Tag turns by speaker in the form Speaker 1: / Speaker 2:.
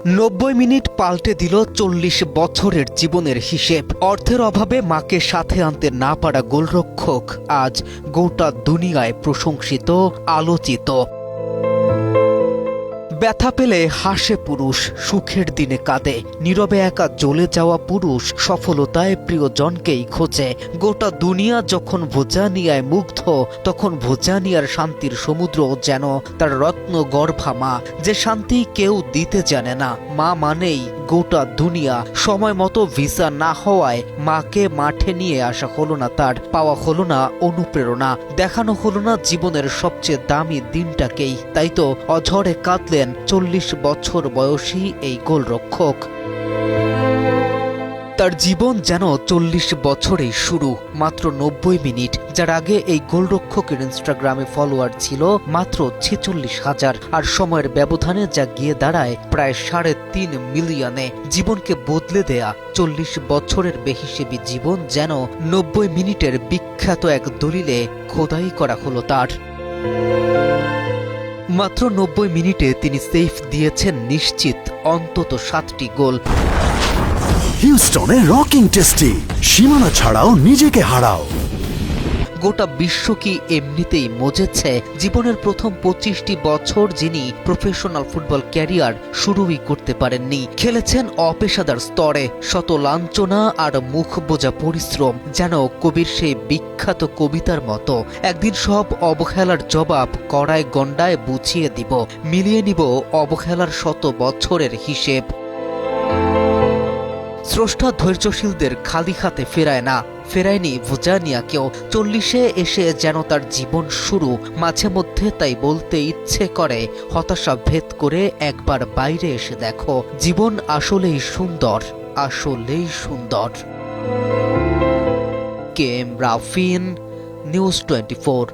Speaker 1: 90 minute পাল্টে দিল 40 বছরের জীবনের হিসেব। অর্থের অভাবে মাকে সাথে আনতে না পারা গোলরক্ষক আজ গোটা দুনিয়ায় প্রশংসিত, আলোচিত। ব্যথা পেলে হাসে পুরুষ, সুখের দিনে কাঁদে। নীরবে একা জ্বলে যাওয়া পুরুষ সফলতায় প্রিয়জনকেই খোঁজে। গোটা দুনিয়া যখন ভোজানিয়ায় মুগ্ধ, তখন ভোজানিয়ার শান্তির সমুদ্র যেন তার রত্ন গর্ভা মা, যে শান্তি কেউ দিতে জানে না। মা মানেই গোটা দুনিয়া। সময় মতো ভিসা না হওয়ায় মাকে মাঠে নিয়ে আসা হলো না তার, পাওয়া হলো না অনুপ্রেরণা, দেখানো হলো না জীবনের সবচেয়ে দামি দিনটাকেই। তাই তো অঝরে কাঁদলেন 40 বছর বয়সী এই গোলরক্ষক। তার জীবন যেন 40 বছরেই শুরু, মাত্র 90 মিনিট। যার আগে এই গোলরক্ষকের ইনস্টাগ্রামে ফলোয়ার ছিল মাত্র 46,000, আর সময়ের ব্যবধানে যা গিয়ে দাঁড়ায় প্রায় 3.5 মিলিয়নে। জীবনকে বদলে দেয়া 40 বছরের বেহিসেবি জীবন যেন 90 মিনিটের বিখ্যাত এক দলিলে খোদাই করা হলো তার। মাত্র 90 মিনিটে তিনি সেফ দিয়েছেন নিশ্চিত অন্তত 7টি গোল।
Speaker 2: হিউস্টনে রকিং টেস্টি, সীমানা ছাড়াও নিজেকে হারাও।
Speaker 1: গোটা বিশ্ব কি এমনিতেই মজেছে? জীবনের প্রথম 25টি বছর যিনি প্রফেশনাল ফুটবল ক্যারিয়ার শুরুই করতে পারেননি, খেলেছেন অপেশাদার স্তরে। শত লাঞ্ছনা আর মুখ বোঝা পরিশ্রম, যেন কবির সেই বিখ্যাত কবিতার মতো। একদিন সব অবহেলার জবাব কড়ায় গন্ডায় বুঝিয়ে দিব, মিলিয়ে নিব অবহেলার শত বছরের হিসেব। স্রষ্টা ধৈর্যশীলদের খালি হাতে ফেরায় না, ফেরায়নি ভোজানিয়াকেও। 40-এ এসে যেন তার জীবন শুরু। মাঝে মধ্যে তাই বলতে ইচ্ছে করে, হতাশা ভেদ করে একবার বাইরে এসে দেখো, জীবন আসলেই সুন্দর, আসলেই সুন্দর। KM রাফিন, নিউজ 24।